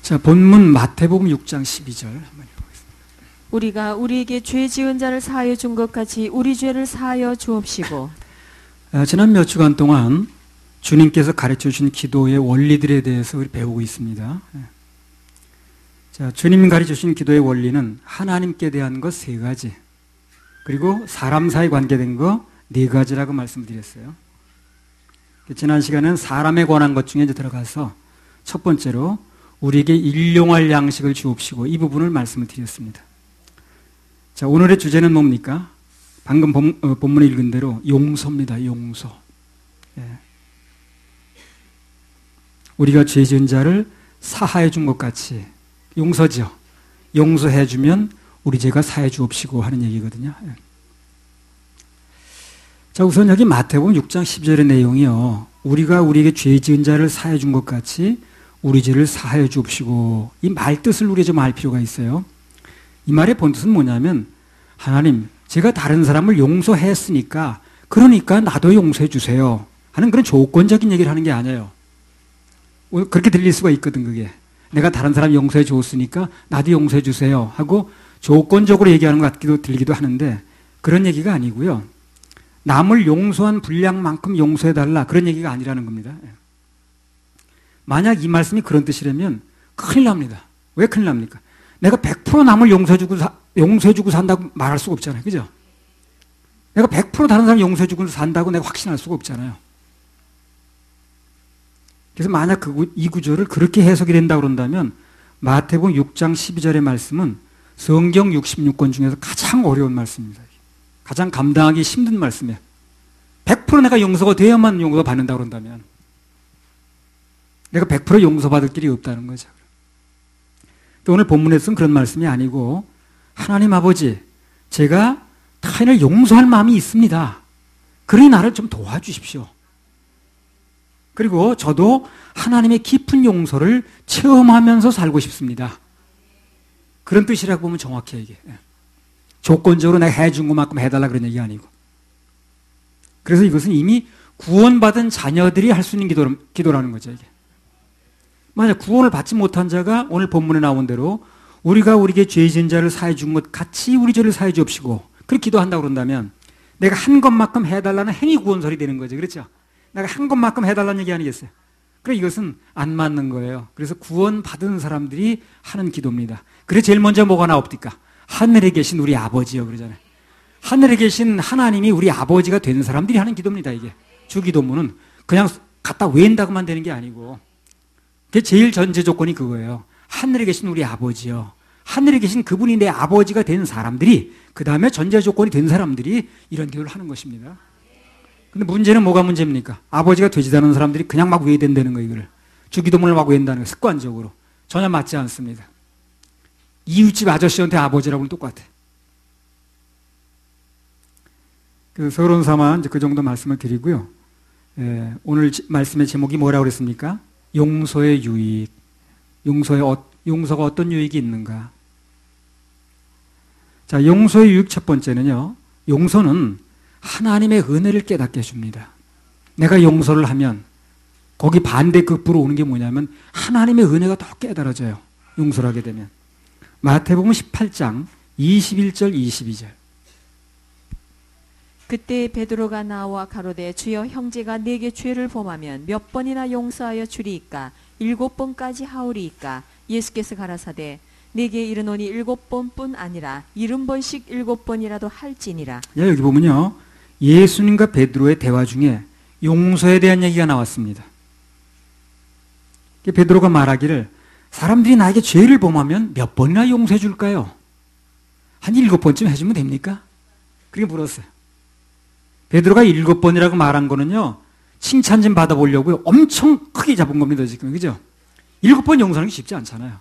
자, 본문 마태복음 6장 12절 한번 읽어보겠습니다. 우리가 우리에게 죄 지은 자를 사하여 준 것 같이 우리 죄를 사하여 주옵시고. 지난 몇 주간 동안 주님께서 가르쳐 주신 기도의 원리들에 대해서 우리 배우고 있습니다. 자, 주님 가르쳐 주신 기도의 원리는 하나님께 대한 것 3가지, 그리고 사람 사이 관계된 거 4가지라고 말씀드렸어요. 지난 시간은 사람에 관한 것 중에 이제 들어가서 첫 번째로 우리에게 일용할 양식을 주옵시고, 이 부분을 말씀을 드렸습니다. 자, 오늘의 주제는 뭡니까? 방금 본문에 읽은 대로 용서입니다. 용서. 예. 우리가 죄 지은 자를 사하해 준 것 같이, 용서죠. 용서해 주면 우리 죄가 사해 주옵시고 하는 얘기거든요. 예. 자, 우선 여기 마태복음 6장 12절의 내용이요, 우리가 우리에게 죄 지은 자를 사해 준 것 같이 우리 죄를 사하여 주옵시고, 이 말 뜻을 우리가 좀 알 필요가 있어요. 이 말의 본뜻은 뭐냐면, 하나님, 제가 다른 사람을 용서했으니까 그러니까 나도 용서해 주세요 하는 그런 조건적인 얘기를 하는 게 아니에요. 그렇게 들릴 수가 있거든. 그게 내가 다른 사람 용서해 줬으니까 나도 용서해 주세요 하고 조건적으로 얘기하는 것 같기도 들리기도 하는데, 그런 얘기가 아니고요, 남을 용서한 분량만큼 용서해 달라, 그런 얘기가 아니라는 겁니다. 만약 이 말씀이 그런 뜻이라면 큰일 납니다. 왜 큰일 납니까? 내가 100% 남을 용서해주고 산다고 말할 수가 없잖아요. 그죠? 내가 100% 다른 사람 용서해주고 산다고 내가 확신할 수가 없잖아요. 그래서 만약 이 구절을 그렇게 해석이 된다고 그런다면 마태복음 6장 12절의 말씀은 성경 66권 중에서 가장 어려운 말씀입니다. 가장 감당하기 힘든 말씀이에요. 100% 내가 용서가 돼야만 용서받는다고 그런다면 내가 100% 용서받을 길이 없다는 거죠. 또 오늘 본문에서는 그런 말씀이 아니고, 하나님 아버지, 제가 타인을 용서할 마음이 있습니다. 그러니 나를 좀 도와주십시오. 그리고 저도 하나님의 깊은 용서를 체험하면서 살고 싶습니다. 그런 뜻이라고 보면 정확해요, 이게. 조건적으로 내가 해준 것만큼 해달라 그런 얘기가 아니고. 그래서 이것은 이미 구원받은 자녀들이 할 수 있는 기도라는 거죠, 이게. 만약 구원을 받지 못한 자가 오늘 본문에 나온 대로 우리가 우리에게 죄 지은 자를 사해 준 것 같이 우리 죄를 사해 주옵시고, 그렇게 기도한다고 그런다면 내가 한 것만큼 해달라는 행위 구원설이 되는 거죠. 그렇죠? 내가 한 것만큼 해달라는 얘기 아니겠어요? 그래, 이것은 안 맞는 거예요. 그래서 구원받은 사람들이 하는 기도입니다. 그래서 제일 먼저 뭐가 나옵니까? 하늘에 계신 우리 아버지요, 그러잖아요. 하늘에 계신 하나님이 우리 아버지가 된 사람들이 하는 기도입니다. 이게 주기도문은 그냥 갖다 외운다고만 되는 게 아니고, 그게 제일 전제 조건이 그거예요. 하늘에 계신 우리 아버지요, 하늘에 계신 그분이 내 아버지가 된 사람들이, 그 다음에 전제 조건이 된 사람들이 이런 기도를 하는 것입니다. 근데 문제는 뭐가 문제입니까? 아버지가 되지 않은 사람들이 그냥 막 외된다는 거예요. 이거를 주기도문을 막 외운다는 거예요. 습관적으로. 전혀 맞지 않습니다. 이웃집 아저씨한테 아버지라고는 똑같아. 그래서 서론 삼아 이제 그 정도 말씀을 드리고요. 오늘 말씀의 제목이 뭐라고 그랬습니까? 용서의 유익. 용서가 어떤 유익이 있는가? 자, 용서의 유익 첫 번째는요, 용서는 하나님의 은혜를 깨닫게 해줍니다. 내가 용서를 하면 거기 반대급부로 오는 게 뭐냐면 하나님의 은혜가 더 깨달아져요. 용서를 하게 되면. 마태복음 18장 21절 22절. 그때 베드로가 나와 가로되 주여, 형제가 내게 죄를 범하면 몇 번이나 용서하여 주리이까? 7번까지 하오리이까? 예수께서 가라사대 내게 이르노니 7번뿐 아니라 70번씩 7번이라도 할지니라. 여기 보면요, 예수님과 베드로의 대화 중에 용서에 대한 얘기가 나왔습니다. 베드로가 말하기를, 사람들이 나에게 죄를 범하면 몇 번이나 용서해 줄까요? 한 7번쯤 해주면 됩니까? 그렇게 물었어요. 베드로가 7번이라고 말한 거는요, 칭찬 좀 받아보려고요, 엄청 크게 잡은 겁니다, 지금. 그죠? 7번 용서하는 게 쉽지 않잖아요.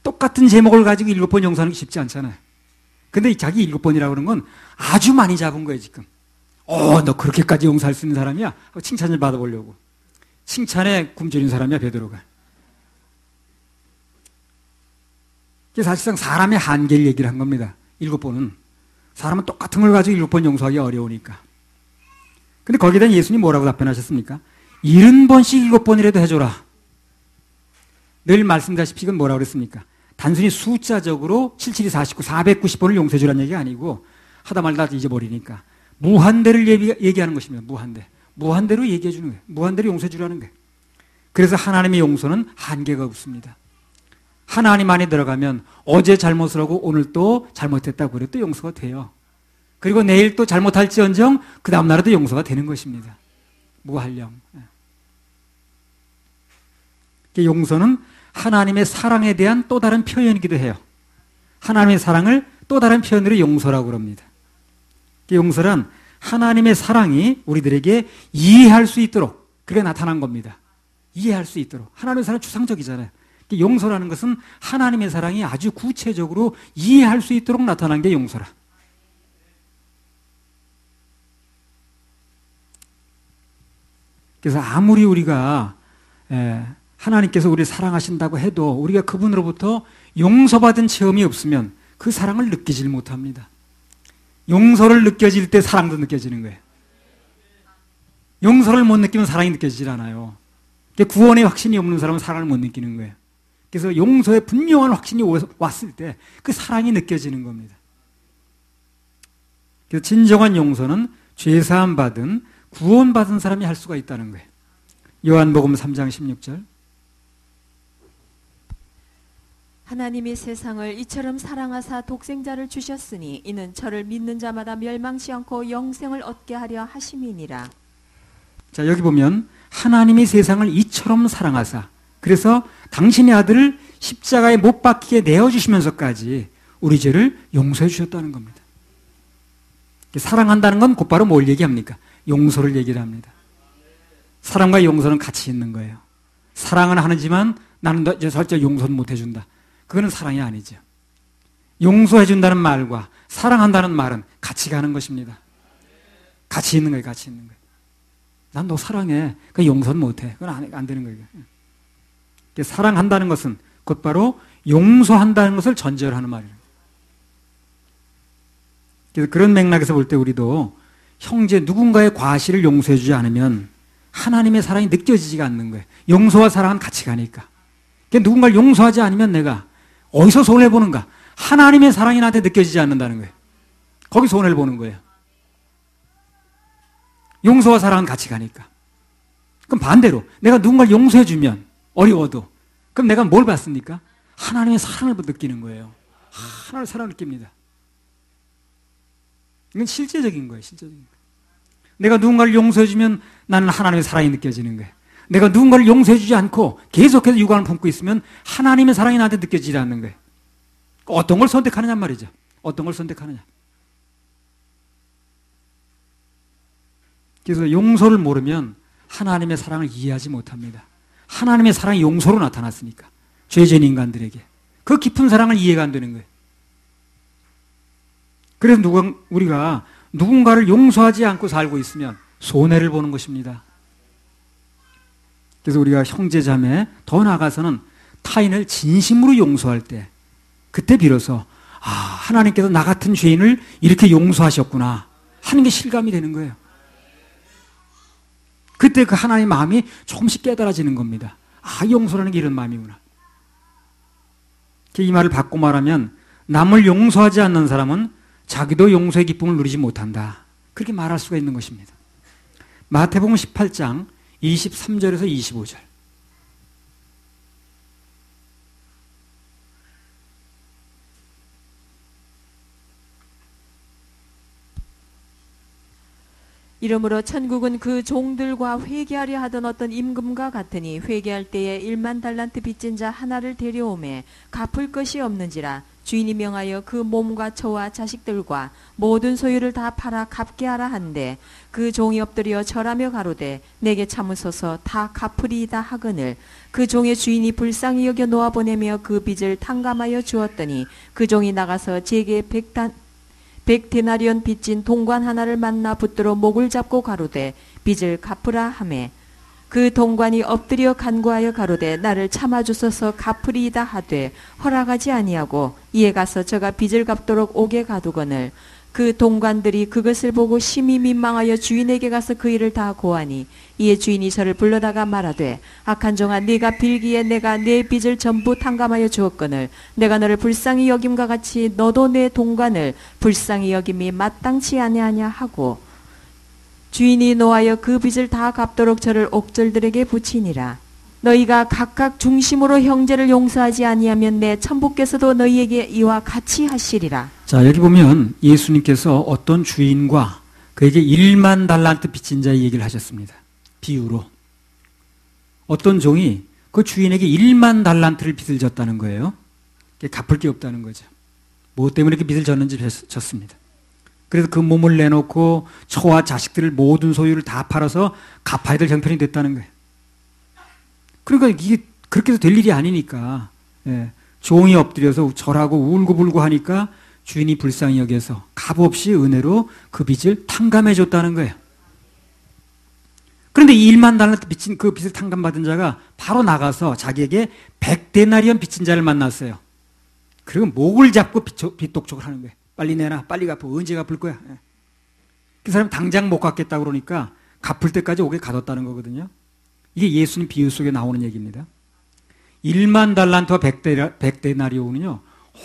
똑같은 제목을 가지고 7번 용서하는 게 쉽지 않잖아요. 근데 자기 7번이라고 그러는 건 아주 많이 잡은 거예요, 지금. 너 그렇게까지 용서할 수 있는 사람이야? 하고 칭찬을 받아보려고. 칭찬에 굶주린 사람이야, 베드로가. 사실상 사람의 한계를 얘기를 한 겁니다. 7번은. 사람은 똑같은 걸 가지고 7번 용서하기 어려우니까. 근데 거기에 대한 예수님이 뭐라고 답변하셨습니까? 70번씩 7번이라도 해줘라. 늘 말씀드렸다시피 이건 뭐라고 그랬습니까? 단순히 숫자적으로 77이 49, 490번을 용서해 주라는 얘기가 아니고 하다 말다 잊어버리니까 무한대를 얘기하는 것입니다. 무한대. 무한대로 얘기해 주는 거예요. 무한대로 용서해 주라는 거예요. 그래서 하나님의 용서는 한계가 없습니다. 하나님 안에 들어가면 어제 잘못을 하고 오늘 또 잘못했다고 그래도 또 용서가 돼요. 그리고 내일 또 잘못할지언정 그 다음 날에도 용서가 되는 것입니다. 무한령. 용서는 하나님의 사랑에 대한 또 다른 표현이기도 해요. 하나님의 사랑을 또 다른 표현으로 용서라고 그럽니다. 용서란 하나님의 사랑이 우리들에게 이해할 수 있도록 그게 나타난 겁니다. 이해할 수 있도록. 하나님의 사랑은 추상적이잖아요. 용서라는 것은 하나님의 사랑이 아주 구체적으로 이해할 수 있도록 나타난 게 용서라. 그래서 아무리 우리가 하나님께서 우리를 사랑하신다고 해도 우리가 그분으로부터 용서받은 체험이 없으면 그 사랑을 느끼질 못합니다. 용서를 느껴질 때 사랑도 느껴지는 거예요. 용서를 못 느끼면 사랑이 느껴지질 않아요. 구원의 확신이 없는 사람은 사랑을 못 느끼는 거예요. 그래서 용서에 분명한 확신이 왔을 때 그 사랑이 느껴지는 겁니다. 그래서 진정한 용서는 죄사함 받은 구원받은 사람이 할 수가 있다는 거예요. 요한복음 3장 16절. 하나님이 세상을 이처럼 사랑하사 독생자를 주셨으니 이는 저를 믿는 자마다 멸망치 않고 영생을 얻게 하려 하심이니라. 자, 여기 보면 하나님이 세상을 이처럼 사랑하사, 그래서 당신의 아들을 십자가에 못 박히게 내어주시면서까지 우리 죄를 용서해 주셨다는 겁니다. 사랑한다는 건 곧바로 뭘 얘기합니까? 용서를 얘기를 합니다. 사랑과 용서는 같이 있는 거예요. 사랑은 하지만 나는 너 절대 용서는 못 해준다. 그거는 사랑이 아니죠. 용서해준다는 말과 사랑한다는 말은 같이 가는 것입니다. 같이 있는 거예요. 같이 있는 거예요. 난 너 사랑해. 그 용서는 못해. 그건 안 되는 거예요. 사랑한다는 것은 곧바로 용서한다는 것을 전제로 하는 말이에요. 그래서 그런 맥락에서 볼 때 우리도 형제 누군가의 과실을 용서해 주지 않으면 하나님의 사랑이 느껴지지가 않는 거예요. 용서와 사랑은 같이 가니까. 그러니까 누군가를 용서하지 않으면 내가 어디서 손해보는가? 하나님의 사랑이 나한테 느껴지지 않는다는 거예요. 거기 손해를 보는 거예요. 용서와 사랑은 같이 가니까. 그럼 반대로 내가 누군가를 용서해 주면 어려워도 그럼 내가 뭘 받습니까? 하나님의 사랑을 느끼는 거예요. 하나님의 사랑을 느낍니다. 이건 실제적인 거예요. 실제적인 거예요. 내가 누군가를 용서해 주면 나는 하나님의 사랑이 느껴지는 거예요. 내가 누군가를 용서해 주지 않고 계속해서 유관을 품고 있으면 하나님의 사랑이 나한테 느껴지지 않는 거예요. 어떤 걸 선택하느냐 말이죠. 어떤 걸 선택하느냐. 그래서 용서를 모르면 하나님의 사랑을 이해하지 못합니다. 하나님의 사랑이 용서로 나타났으니까. 죄진 인간들에게. 그 깊은 사랑을 이해가 안 되는 거예요. 그래서 우리가 누군가를 용서하지 않고 살고 있으면 손해를 보는 것입니다. 그래서 우리가 형제자매 더 나아가서는 타인을 진심으로 용서할 때 그때 비로소 하나님께서 나 같은 죄인을 이렇게 용서하셨구나 하는 게 실감이 되는 거예요. 그때 그 하나님의 마음이 조금씩 깨달아지는 겁니다. 용서라는 게 이런 마음이구나. 이 말을 바꿔 말하면 남을 용서하지 않는 사람은 자기도 용서의 기쁨을 누리지 못한다. 그렇게 말할 수가 있는 것입니다. 마태복음 18장 23절에서 25절. 이러므로 천국은 그 종들과 회개하려 하던 어떤 임금과 같으니 회개할 때에 1만 달란트 빚진 자 하나를 데려오매 갚을 것이 없는지라 주인이 명하여 그 몸과 처와 자식들과 모든 소유를 다 팔아 갚게 하라 한데 그 종이 엎드려 절하며 가로되 내게 참으소서 다 갚으리이다 하거늘 그 종의 주인이 불쌍히 여겨 놓아보내며 그 빚을 탕감하여 주었더니 그 종이 나가서 제게 100데나리온 빚진 동관 하나를 만나 붙들어 목을 잡고 가로되 빚을 갚으라 하매 그 동관이 엎드려 간구하여 가로되 나를 참아주소서 갚으리이다 하되 허락하지 아니하고 이에 가서 저가 빚을 갚도록 옥에 가두거늘 그 동관들이 그것을 보고 심히 민망하여 주인에게 가서 그 일을 다 고하니 이에 주인이 저를 불러다가 말하되 악한 종아 네가 빌기에 내가 내 빚을 전부 탕감하여 주었거늘 내가 너를 불쌍히 여김과 같이 너도 내 동관을 불쌍히 여김이 마땅치 아니하냐 하고 주인이 노하여 그 빚을 다 갚도록 저를 옥졸들에게 붙이니라. 너희가 각각 중심으로 형제를 용서하지 아니하면 내 천부께서도 너희에게 이와 같이 하시리라. 자, 여기 보면 예수님께서 어떤 주인과 그에게 1만 달란트 빚진 자의 얘기를 하셨습니다. 비유로. 어떤 종이 그 주인에게 1만 달란트를 빚을 졌다는 거예요. 갚을 게 없다는 거죠. 뭐 때문에 이렇게 빚을 졌는지 졌습니다. 그래서 그 몸을 내놓고 처와 자식들을 모든 소유를 다 팔아서 갚아야 될 형편이 됐다는 거예요. 그러니까 이게 그렇게 해서 될 일이 아니니까 종이 엎드려서 절하고 울고불고 하니까 주인이 불쌍히 여겨서 값없이 은혜로 그 빚을 탕감해 줬다는 거예요. 그런데 이 1만 달란트 빚진 그 빚을 탕감받은 자가 바로 나가서 자기에게 100데나리온 빚진 자를 만났어요. 그리고 목을 잡고 빚독촉을 하는 거예요. 빨리 내놔, 빨리 갚아, 언제 갚을 거야. 그 사람이 당장 못 갚겠다고 그러니까 갚을 때까지 옥에 가뒀다는 거거든요. 이게 예수님 비유 속에 나오는 얘기입니다. 1만 달란트와 100데나리온은요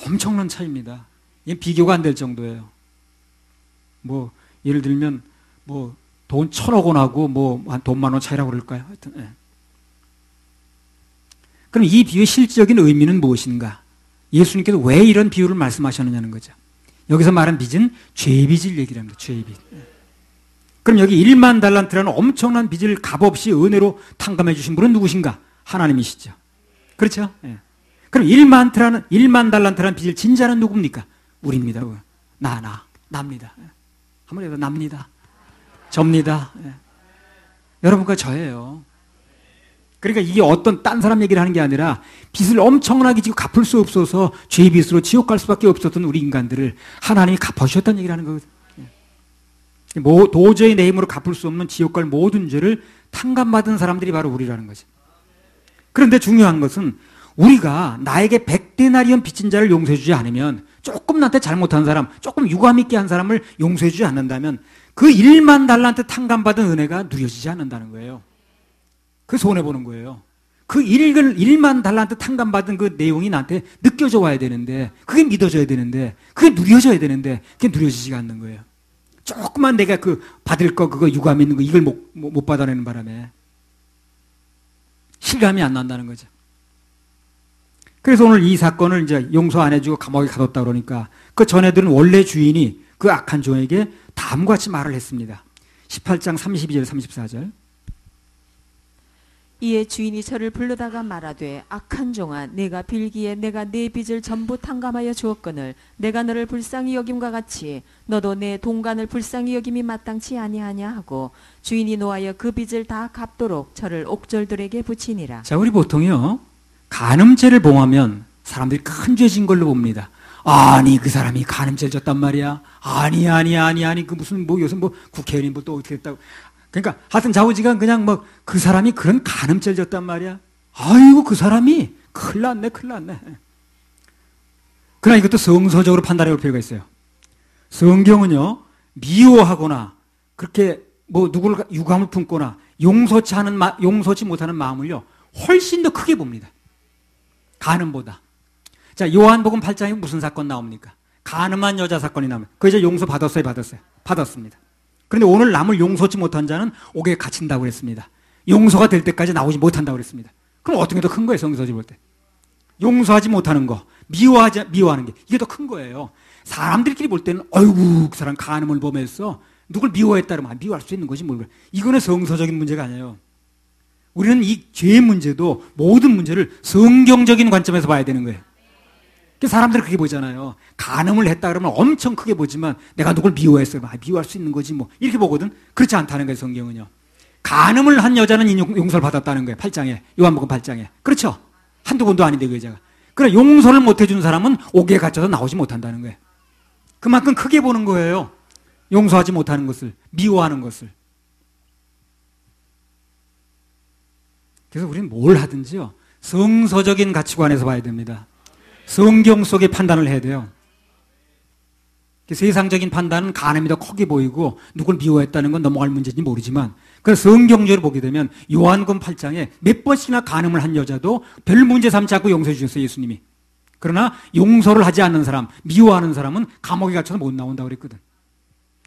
엄청난 차이입니다. 이게 비교가 안 될 정도예요. 뭐 예를 들면 뭐 돈 1,000억 원하고 뭐 한 돈 10,000원 차이라고 그럴까요? 하여튼 그럼 이 비유의 실질적인 의미는 무엇인가? 예수님께서 왜 이런 비유를 말씀하셨느냐는 거죠. 여기서 말한 빚은 죄의 빚을 얘기를 합니다. 죄의 빚. 그럼 여기 1만 달란트라는 엄청난 빚을 값없이 은혜로 탕감해 주신 분은 누구신가? 하나님이시죠. 그렇죠? 예. 그럼 1만 달란트라는 빚을 진 자는 누굽니까? 우리입니다. 납니다. 한번 해도 납니다. 접니다. 예. 여러분과 저예요. 그러니까 이게 어떤 딴 사람 얘기를 하는 게 아니라 빚을 엄청나게 지고 갚을 수 없어서 죄의 빚으로 지옥 갈 수밖에 없었던 우리 인간들을 하나님이 갚아주셨다는 얘기를 하는 거거든요. 도저히 내 힘으로 갚을 수 없는 지옥 갈 모든 죄를 탕감받은 사람들이 바로 우리라는 거죠. 그런데 중요한 것은 우리가 나에게 100데나리온 빚진 자를 용서해 주지 않으면, 조금 나한테 잘못한 사람, 조금 유감 있게 한 사람을 용서해 주지 않는다면 그 1만 달란트 탕감받은 은혜가 누려지지 않는다는 거예요. 그 손해보는 거예요. 그 1만 달란트 탕감받은 그 내용이 나한테 느껴져 와야 되는데, 그게 믿어져야 되는데, 그게 누려져야 되는데, 그게 누려지지가 않는 거예요. 조금만 내가 그 받을 거, 그거 유감 있는 거, 이걸 못 받아내는 바람에 실감이 안 난다는 거죠. 그래서 오늘 이 사건을 이제 용서 안 해주고 감옥에 가뒀다 그러니까 그 전애들은 원래 주인이 그 악한 종에게 다음과 같이 말을 했습니다. 18장 32절 34절. 이에 주인이 저를 불러다가 말하되 악한 종아 내가 빌기에 내가 네 빚을 전부 탕감하여 주었거늘 내가 너를 불쌍히 여김과 같이 너도 내 동관을 불쌍히 여김이 마땅치 아니하냐 하고 주인이 노하여 그 빚을 다 갚도록 저를 옥졸들에게 붙이니라. 자, 우리 보통요 간음죄를 범하면 사람들이 큰 죄진 걸로 봅니다. 아니 그 사람이 간음죄를 졌단 말이야. 아니 그 무슨 뭐 요새 뭐 국회의원이 뭐 또 어떻게 했다고. 그러니까 하여튼 좌우지간 그냥 뭐 그 사람이 그런 간음죄를 졌단 말이야. 아이고 그 사람이 큰일 났네. 그러나 이것도 성서적으로 판단해 볼 필요가 있어요. 성경은요 미워하거나 그렇게 뭐 누구를 유감을 품거나 용서치 못하는 마음을요 훨씬 더 크게 봅니다. 간음보다. 자, 요한복음 8장에 무슨 사건 나옵니까? 간음한 여자 사건이 나오면 그 여자 용서 받았어요? 받았습니다. 그런데 오늘 남을 용서치 못한 자는 옥에 갇힌다고 그랬습니다. 용서가 될 때까지 나오지 못한다고 그랬습니다. 그럼 어떤 게 더 큰 거예요? 성서지 볼 때. 용서하지 못하는 거, 미워하는 게 이게 더 큰 거예요. 사람들끼리 볼 때는 어이구 그 사람 간음을 범했어. 누굴 미워했다 그러면 미워할 수 있는 거지 뭘. 이거는 성서적인 문제가 아니에요. 우리는 이 죄의 문제도 모든 문제를 성경적인 관점에서 봐야 되는 거예요. 사람들은 그렇게 보잖아요. 간음을 했다 그러면 엄청 크게 보지만 내가 누굴 미워했어요. 미워할 수 있는 거지 뭐 이렇게 보거든. 그렇지 않다는 거예요. 성경은요. 간음을 한 여자는 용서를 받았다는 거예요. 8장에 요한복음 8장에. 그렇죠. 한두 번도 아닌데 그 여자가. 그러나 용서를 못 해준 사람은 옥에 갇혀서 나오지 못한다는 거예요. 그만큼 크게 보는 거예요. 용서하지 못하는 것을, 미워하는 것을. 그래서 우리는 뭘 하든지요 성서적인 가치관에서 봐야 됩니다. 성경 속의 판단을 해야 돼요. 세상적인 판단은 간음이 더 크게 보이고 누굴 미워했다는 건 넘어갈 문제인지 모르지만 그래서 성경적으로 보게 되면 요한복음 8장에 몇 번씩이나 간음을 한 여자도 별 문제 삼지 않고 용서해 주셨어요, 예수님이. 그러나 용서를 하지 않는 사람, 미워하는 사람은 감옥에 갇혀서 못 나온다고 그랬거든.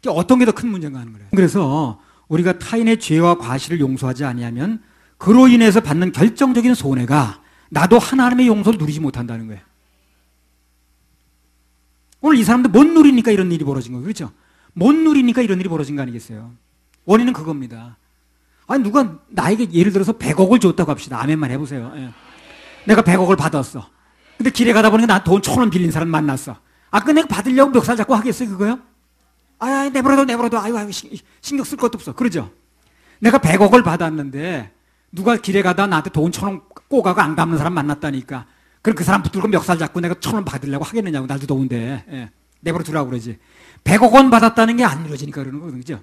어떤 게 더 큰 문제인가 하는 거예요. 그래서 우리가 타인의 죄와 과실을 용서하지 아니하면 그로 인해서 받는 결정적인 손해가 나도 하나님의 용서를 누리지 못한다는 거예요. 오늘 이 사람들 못 누리니까 이런 일이 벌어진 거예요. 그렇죠? 못 누리니까 이런 일이 벌어진 거 아니겠어요? 원인은 그겁니다. 아니, 누가 나에게 예를 들어서 100억을 줬다고 합시다. 아멘만 해보세요. 예. 내가 100억을 받았어. 근데 길에 가다 보니까 나 돈 1,000원 빌린 사람 만났어. 그 내가 받으려고 멱살 잡고 하겠어요, 그거요? 내버려둬. 아유, 신경 쓸 것도 없어. 그러죠? 내가 100억을 받았는데, 누가 길에 가다 나한테 돈 1,000원 꼬가고 안 갚는 사람 만났다니까. 그럼 그 사람 붙들고 멱살 잡고 내가 1,000원 받으려고 하겠느냐고, 날도 더운데. 예. 내버려두라고 그러지. 100억 원 받았다는 게 안 이루어지니까 그러는 거거든요. 그죠?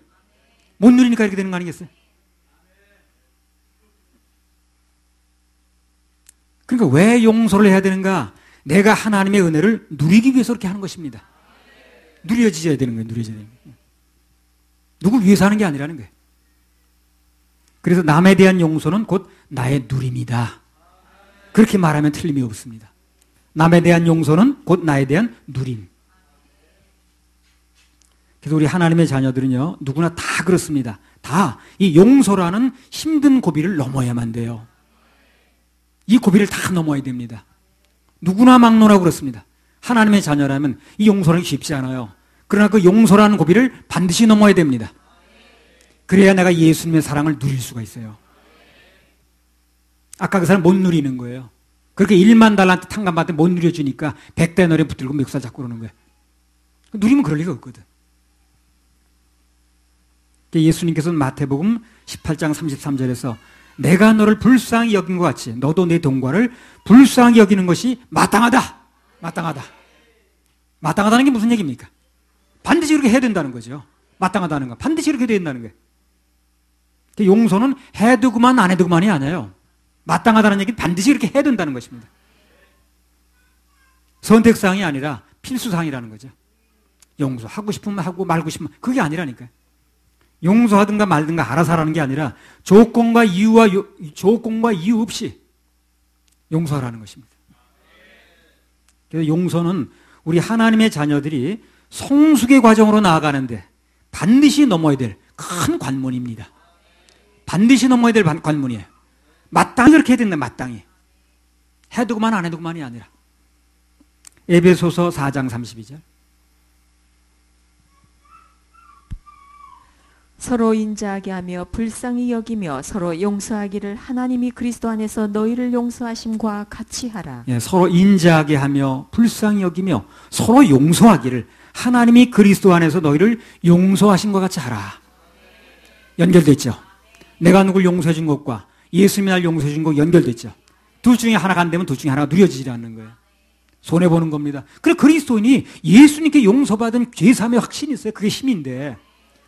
못 누리니까 이렇게 되는 거 아니겠어요? 그러니까 왜 용서를 해야 되는가? 내가 하나님의 은혜를 누리기 위해서 그렇게 하는 것입니다. 누려져야 되는 거예요. 누려져야 되는 거예요. 누구 위해서 하는 게 아니라는 거예요. 그래서 남에 대한 용서는 곧 나의 누림이다. 그렇게 말하면 틀림이 없습니다. 남에 대한 용서는 곧 나에 대한 누림. 그래서 우리 하나님의 자녀들은요, 누구나 다 그렇습니다. 다 이 용서라는 힘든 고비를 넘어야만 돼요. 이 고비를 다 넘어야 됩니다. 누구나 막론하고 그렇습니다. 하나님의 자녀라면 이 용서는 쉽지 않아요. 그러나 그 용서라는 고비를 반드시 넘어야 됩니다. 그래야 내가 예수님의 사랑을 누릴 수가 있어요. 아까 그 사람 못 누리는 거예요. 그렇게 1만 달란트 탕감받을 때 못 누려주니까 100데나리온 붙들고 멱살 잡고 그러는 거예요. 누리면 그럴 리가 없거든. 예수님께서는 마태복음 18장 33절에서 내가 너를 불쌍히 여긴 것 같이 너도 내 동과를 불쌍히 여기는 것이 마땅하다. 마땅하다는 게 무슨 얘기입니까? 반드시 그렇게 해야 된다는 거죠. 마땅하다는 거. 반드시 그렇게 해야 된다는 거예요. 용서는 해두고만 안 해두고만이 아니에요. 마땅하다는 얘기는 반드시 그렇게 해야 된다는 것입니다. 선택사항이 아니라 필수사항이라는 거죠. 용서하고 싶으면 하고 말고 싶으면 그게 아니라니까요. 용서하든가 말든가 알아서 하라는 게 아니라 조건과 이유 없이 용서하라는 것입니다. 그래서 용서는 우리 하나님의 자녀들이 성숙의 과정으로 나아가는데 반드시 넘어야 될 큰 관문입니다. 반드시 넘어야 될 관문이에요. 마땅히 그렇게 해야 된다. 마땅히. 해두고만 안 해두고만이 아니라. 에베소서 4장 32절. 서로 인자하게 하며 불쌍히 여기며 서로 용서하기를 하나님이 그리스도 안에서 너희를 용서하심과 같이 하라. 예, 서로 인자하게 하며 불쌍히 여기며 서로 용서하기를 하나님이 그리스도 안에서 너희를 용서하심과 같이 하라. 연결됐죠. 내가 누굴 용서해 준 것과 예수님이 날 용서해 준 것 연결됐죠. 둘 중에 하나가 안 되면 둘 중에 하나가 누려지지 않는 거예요. 손해보는 겁니다. 그래 그리스도인이 예수님께 용서받은 죄사함의 확신이 있어요. 그게 힘인데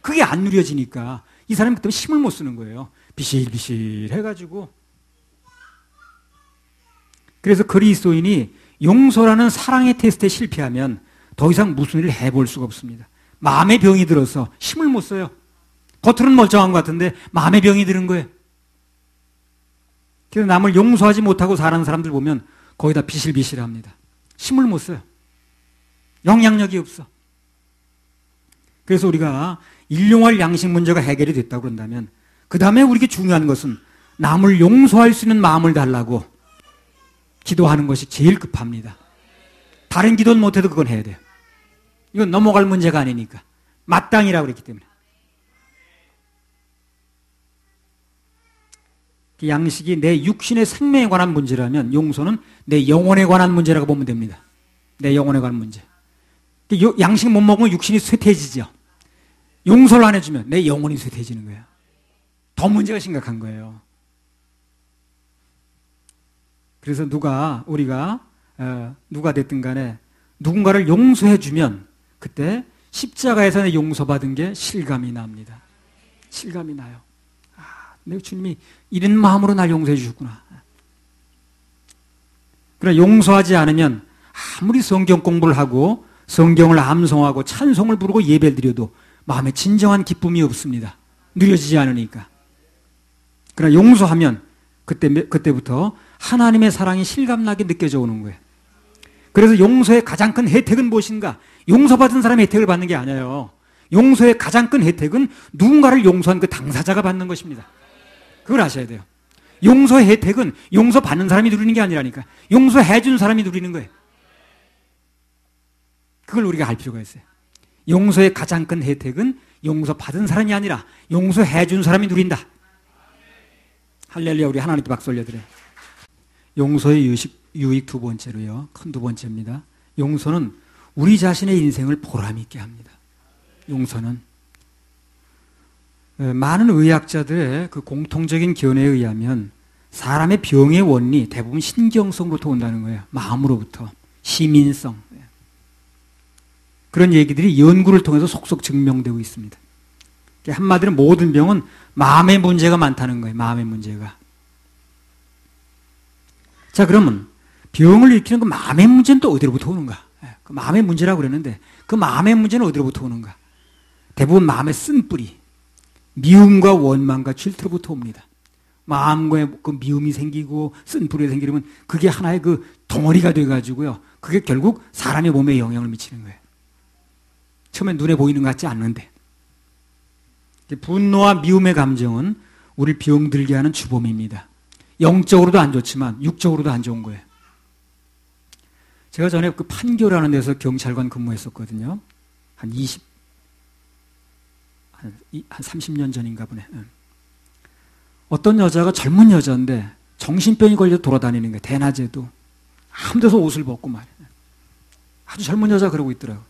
그게 안 누려지니까 이 사람이 그때 힘을 못 쓰는 거예요. 비실비실 해가지고. 그래서 그리스도인이 용서라는 사랑의 테스트에 실패하면 더 이상 무슨 일을 해볼 수가 없습니다. 마음의 병이 들어서 힘을 못 써요. 겉으로는 멀쩡한 것 같은데 마음의 병이 드는 거예요. 그래서 남을 용서하지 못하고 사는 사람들 보면 거의 다 비실비실합니다. 힘을 못 써요. 영향력이 없어. 그래서 우리가 일용할 양식 문제가 해결이 됐다고 그런다면 그 다음에 우리에게 중요한 것은 남을 용서할 수 있는 마음을 달라고 기도하는 것이 제일 급합니다. 다른 기도는 못해도 그건 해야 돼요. 이건 넘어갈 문제가 아니니까. 마땅이라고 그랬기 때문에. 양식이 내 육신의 생명에 관한 문제라면 용서는 내 영혼에 관한 문제라고 보면 됩니다. 내 영혼에 관한 문제. 양식 못 먹으면 육신이 쇠퇴해지죠. 용서를 안 해주면 내 영혼이 쇠퇴해지는 거예요. 더 문제가 심각한 거예요. 그래서 우리가 누가 됐든 간에 누군가를 용서해주면 그때 십자가에서 내 용서받은 게 실감이 납니다. 실감이 나요. 내 주님이 이런 마음으로 날 용서해 주셨구나. 그러나 용서하지 않으면 아무리 성경 공부를 하고 성경을 암송하고 찬송을 부르고 예배를 드려도 마음에 진정한 기쁨이 없습니다. 누려지지 않으니까. 그러나 용서하면 그때부터 하나님의 사랑이 실감나게 느껴져 오는 거예요. 그래서 용서의 가장 큰 혜택은 무엇인가? 용서받은 사람이 혜택을 받는 게 아니에요. 용서의 가장 큰 혜택은 누군가를 용서한 그 당사자가 받는 것입니다. 그걸 아셔야 돼요. 용서의 혜택은 용서받는 사람이 누리는 게 아니라니까. 용서해 준 사람이 누리는 거예요. 그걸 우리가 알 필요가 있어요. 용서의 가장 큰 혜택은 용서받은 사람이 아니라 용서해 준 사람이 누린다. 할렐루야. 우리 하나님께 박수 올려드려요. 용서의 유익 두 번째로요. 큰 두 번째입니다. 용서는 우리 자신의 인생을 보람있게 합니다. 용서는 많은 의학자들의 그 공통적인 견해에 의하면 사람의 병의 원리 대부분 신경성으로부터 온다는 거예요. 마음으로부터. 시민성. 그런 얘기들이 연구를 통해서 속속 증명되고 있습니다. 한마디로 모든 병은 마음의 문제가 많다는 거예요. 마음의 문제가. 자, 그러면 병을 일으키는 그 마음의 문제는 또 어디로부터 오는가? 그 마음의 문제라고 그랬는데 그 마음의 문제는 어디로부터 오는가? 대부분 마음의 쓴뿌리, 미움과 원망과 질투로부터 옵니다. 마음에 그 미움이 생기고 쓴뿌리가 생기려면 그게 하나의 그 덩어리가 돼가지고요. 그게 결국 사람의 몸에 영향을 미치는 거예요. 처음엔 눈에 보이는 것 같지 않는데. 분노와 미움의 감정은 우리를 병들게 하는 주범입니다. 영적으로도 안 좋지만 육적으로도 안 좋은 거예요. 제가 전에 그 판교라는 데서 경찰관 근무했었거든요. 한 30년 전인가 보네. 어떤 여자가 젊은 여자인데 정신병이 걸려 돌아다니는 거예요. 대낮에도. 아무 데서 옷을 벗고 말이에요. 아주 젊은 여자가 그러고 있더라고요.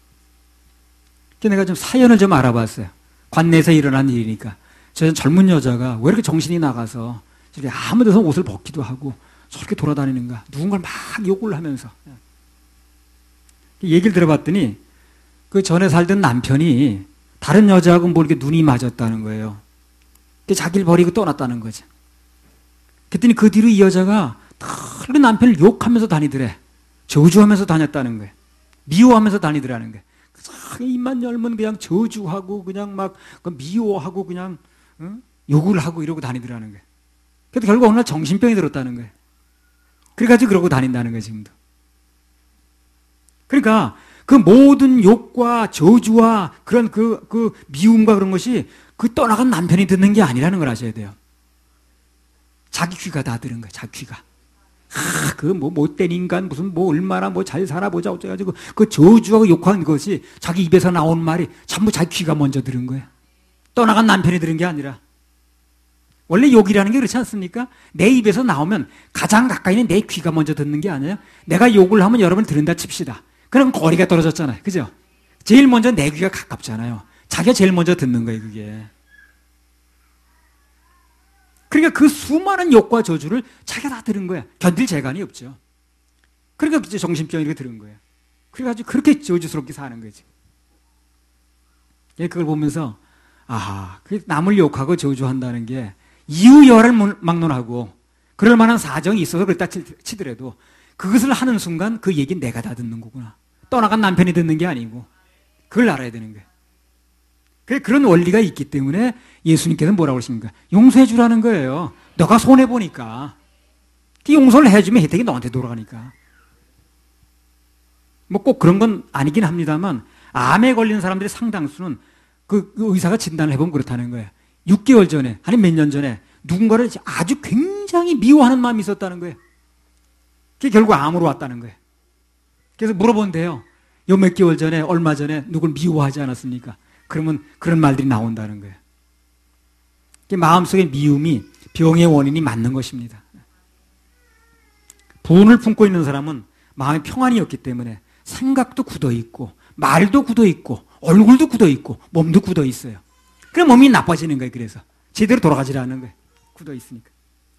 그래서 내가 좀 사연을 좀 알아봤어요. 관내에서 일어난 일이니까. 저 젊은 여자가 왜 이렇게 정신이 나가서 저렇게 아무 데서 옷을 벗기도 하고 저렇게 돌아다니는가. 누군가를 막 욕을 하면서. 얘기를 들어봤더니 그 전에 살던 남편이 다른 여자하고 뭐 이렇게 눈이 맞았다는 거예요. 자기를 버리고 떠났다는 거죠. 그랬더니 그 뒤로 이 여자가 털린 남편을 욕하면서 다니더래. 저주하면서 다녔다는 거예요. 미워하면서 다니더라는 거예요. 입만 열면 그냥 저주하고 그냥 막 미워하고 그냥 욕을 하고 이러고 다니더라는 거예요. 그래도 결국 어느 날 정신병이 들었다는 거예요. 그래가지고 그러고 다닌다는 거예요, 지금도. 그러니까 그 모든 욕과 저주와 그런 그 미움과 그런 것이 그 떠나간 남편이 듣는 게 아니라는 걸 아셔야 돼요. 자기 귀가 다 들은 거예요, 자기 귀가. 그 뭐 못된 인간 무슨 뭐 얼마나 뭐 잘 살아보자 어쩌가지고 그 저주하고 욕한 것이 자기 입에서 나오는 말이 전부 자기 귀가 먼저 들은 거예요. 떠나간 남편이 들은 게 아니라. 원래 욕이라는 게 그렇지 않습니까? 내 입에서 나오면 가장 가까이 있는 내 귀가 먼저 듣는 게 아니에요. 내가 욕을 하면 여러분 들은다 칩시다. 그럼 거리가 떨어졌잖아요. 그죠? 제일 먼저 내 귀가 가깝잖아요. 자기가 제일 먼저 듣는 거예요, 그게. 그러니까 그 수많은 욕과 저주를 자기가 다 들은 거야. 견딜 재간이 없죠. 그러니까 이제 정신병이 이렇게 들은 거예요. 그래가지고 그렇게 저주스럽게 사는 거지. 그걸 보면서, 남을 욕하고 저주한다는 게 이유여를 막론하고 그럴 만한 사정이 있어서 그랬다 치더라도 그것을 하는 순간 그 얘기는 내가 다 듣는 거구나. 떠나간 남편이 듣는 게 아니고 그걸 알아야 되는 거예요. 그런 원리가 있기 때문에 예수님께서는 뭐라고 하십니까? 용서해 주라는 거예요. 너가 손해보니까. 용서를 해주면 혜택이 너한테 돌아가니까. 뭐 꼭 그런 건 아니긴 합니다만 암에 걸린 사람들의 상당수는 그 의사가 진단을 해보면 그렇다는 거예요. 6개월 전에 아니 몇 년 전에 누군가를 아주 굉장히 미워하는 마음이 있었다는 거예요. 그게 결국 암으로 왔다는 거예요. 그래서 물어본대요. 요 몇 개월 전에 얼마 전에 누굴 미워하지 않았습니까? 그러면 그런 말들이 나온다는 거예요. 마음속의 미움이 병의 원인이 맞는 것입니다. 분을 품고 있는 사람은 마음에 평안이 없기 때문에 생각도 굳어있고 말도 굳어있고 얼굴도 굳어있고 몸도 굳어있어요. 그럼 몸이 나빠지는 거예요. 그래서 제대로 돌아가지 않는 거예요. 굳어있으니까.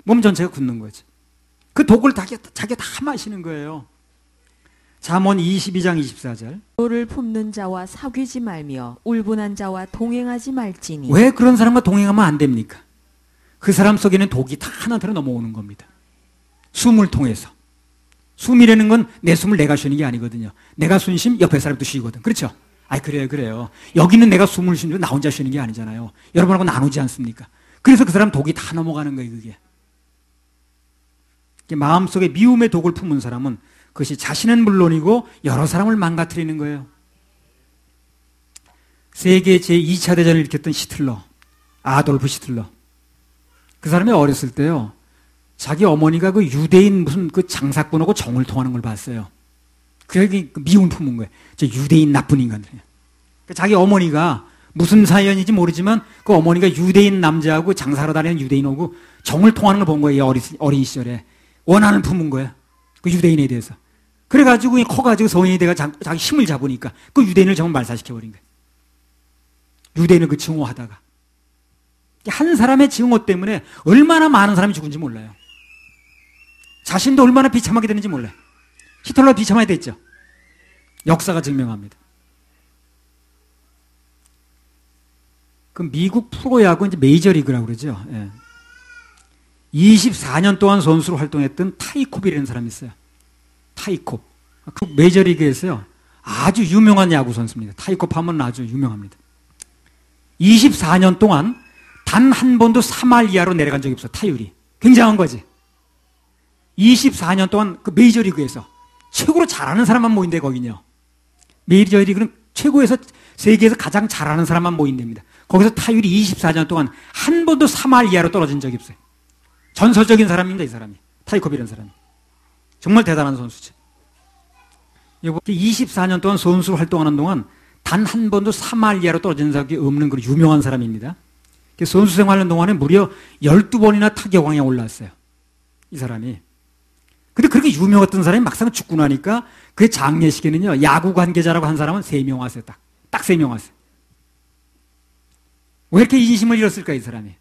몸 전체가 굳는 거죠. 그 독을 자기가 다 마시는 거예요. 잠언 22장 24절. 너를 품는 자와 사귀지 말며 울분한 자와 동행하지 말지니. 왜 그런 사람과 동행하면 안 됩니까? 그 사람 속에는 독이 다 하나로 넘어오는 겁니다. 숨을 통해서. 숨이라는 건 내 숨을 내가 쉬는 게 아니거든요. 내가 숨 쉬면 옆에 사람도 쉬거든. 그렇죠? 아이, 그래요. 여기는 내가 숨을 쉬는 나 혼자 쉬는 게 아니잖아요. 여러분하고 나누지 않습니까? 그래서 그 사람 독이 다 넘어가는 거예요, 그게. 마음속에 미움의 독을 품은 사람은 그것이 자신은 물론이고 여러 사람을 망가뜨리는 거예요. 세계 제2차 대전을 일으켰던 히틀러, 아돌프 히틀러. 그 사람이 어렸을 때요, 자기 어머니가 그 유대인 무슨 그 장사꾼하고 정을 통하는 걸 봤어요. 그래서 미움을 품은 거예요. 저 유대인 나쁜 인간들. 자기 어머니가 무슨 사연인지 모르지만 그 어머니가 유대인 남자하고 장사하러 다니는 유대인하고 정을 통하는 걸 본 거예요. 어린 시절에. 원한을 품은 거예요. 그 유대인에 대해서. 그래가지고 커가지고 성인이 돼가 자기 힘을 잡으니까 그 유대인을 정말 말살시켜버린 거예요. 유대인을 그 증오하다가. 한 사람의 증오 때문에 얼마나 많은 사람이 죽은지 몰라요. 자신도 얼마나 비참하게 되는지 몰라요. 히틀러 비참하게 됐죠. 역사가 증명합니다. 그 미국 프로야구 이제 메이저리그라고 그러죠. 예. 24년 동안 선수로 활동했던 타이콥이라는 사람이 있어요. 타이콥. 그 메이저리그에서요, 아주 유명한 야구 선수입니다. 타이콥 하면 아주 유명합니다. 24년 동안 단 한 번도 3할 이하로 내려간 적이 없어요. 타율이. 굉장한 거지. 24년 동안 그 메이저리그에서 최고로 잘하는 사람만 모인대, 거긴요. 메이저리그는 최고에서 세계에서 가장 잘하는 사람만 모인답니다. 거기서 타율이 24년 동안 한 번도 3할 이하로 떨어진 적이 없어요. 전설적인 사람입니다, 이 사람이. 타이콥이라는 사람이. 정말 대단한 선수지. 24년 동안 선수로 활동하는 동안 단 한 번도 3할 이하로 떨어진 적이 없는 그런 유명한 사람입니다. 선수 생활하는 동안에 무려 12번이나 타격왕에 올랐어요. 이 사람이. 근데 그렇게 유명했던 사람이 막상 죽고 나니까 그 장례식에는요, 야구 관계자라고 한 사람은 3명 왔어요. 딱 3명 왔어요. 왜 이렇게 인심을 잃었을까, 이 사람이?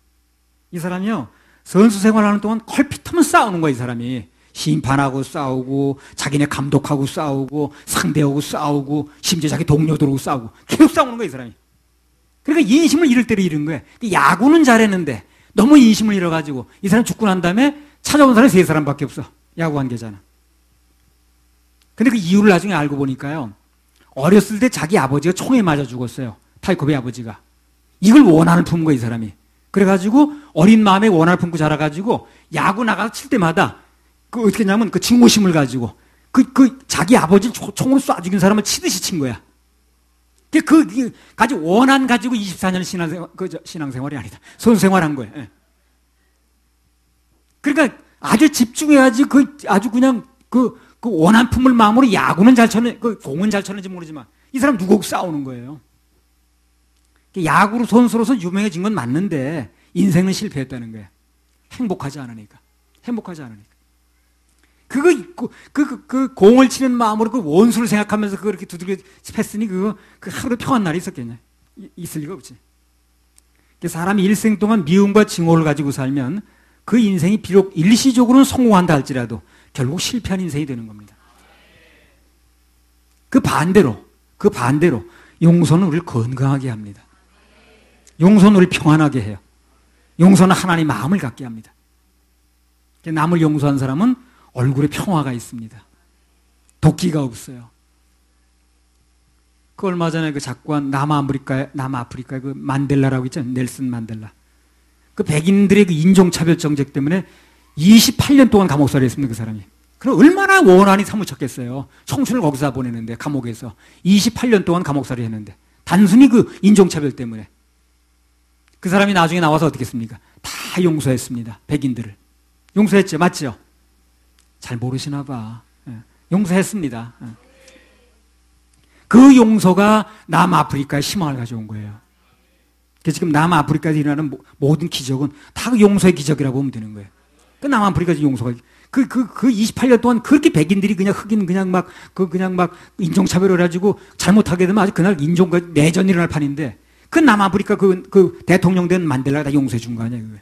이 사람이요, 선수 생활하는 동안 컬핏하면 싸우는 거야, 이 사람이. 심판하고 싸우고, 자기네 감독하고 싸우고, 상대하고 싸우고, 심지어 자기 동료들하고 싸우고, 계속 싸우는 거야, 이 사람이. 그러니까 인심을 잃을 때를 잃은 거예요. 야구는 잘했는데, 너무 인심을 잃어가지고, 이 사람 죽고 난 다음에 찾아온 사람이 3사람밖에 없어. 야구 관계자는. 근데 그 이유를 나중에 알고 보니까요, 어렸을 때 자기 아버지가 총에 맞아 죽었어요. 타이콥의 아버지가. 이걸 원한을 품은 거예요, 이 사람이. 그래가지고 어린 마음에 원한을 품고 자라가지고 야구 나가서 칠 때마다 그 어떻게 했냐면 그 증오심을 가지고 자기 아버지를 총으로 쏴 죽인 사람을 치듯이 친 거야. 가지고 원한 가지고 24년 신앙생활이 아니다. 선수생활 한 거예요. 예. 그러니까 아주 집중해야지 아주 그냥 그 원한 품을 마음으로 야구는 잘 쳤는, 공은 잘 쳤는지 모르지만 이 사람 누구하고 싸우는 거예요. 야구로 선수로서 유명해진 건 맞는데 인생은 실패했다는 거예요. 행복하지 않으니까. 그 공을 치는 마음으로 그 원수를 생각하면서 그렇게 두들겨 했으니 그 하루 평한 날이 있었겠냐? 있을 리가 없지. 사람이 일생 동안 미움과 증오를 가지고 살면 그 인생이 비록 일시적으로는 성공한다 할지라도 결국 실패한 인생이 되는 겁니다. 그 반대로 용서는 우리를 건강하게 합니다. 용서는 우리를 평안하게 해요. 용서는 하나님 마음을 갖게 합니다. 남을 용서한 사람은 얼굴에 평화가 있습니다. 도끼가 없어요. 그 얼마 전에 그 작고한 남아프리카의 그 만델라라고 있죠. 넬슨 만델라. 그 백인들의 그 인종차별 정책 때문에 28년 동안 감옥살이 했습니다, 그 사람이. 그럼 얼마나 원한이 사무쳤겠어요. 청춘을 거기서 보내는데, 감옥에서. 28년 동안 감옥살이 했는데. 단순히 그 인종차별 때문에. 그 사람이 나중에 나와서 어떻게 했습니까? 다 용서했습니다. 백인들을. 용서했죠? 맞죠? 잘 모르시나 봐. 용서했습니다. 그 용서가 남아프리카에 희망을 가져온 거예요. 지금 남아프리카에서 일어나는 모든 기적은 다 그 용서의 기적이라고 보면 되는 거예요. 그 남아프리카에서 용서가, 그 28년 동안 그렇게 백인들이 그냥 흑인 그냥 막 인종차별을 해가지고 잘못하게 되면 아주 그날 인종과 내전이 일어날 판인데 그 남아프리카 그 대통령 된 만델라가 다 용서해 준 거 아니야, 그거.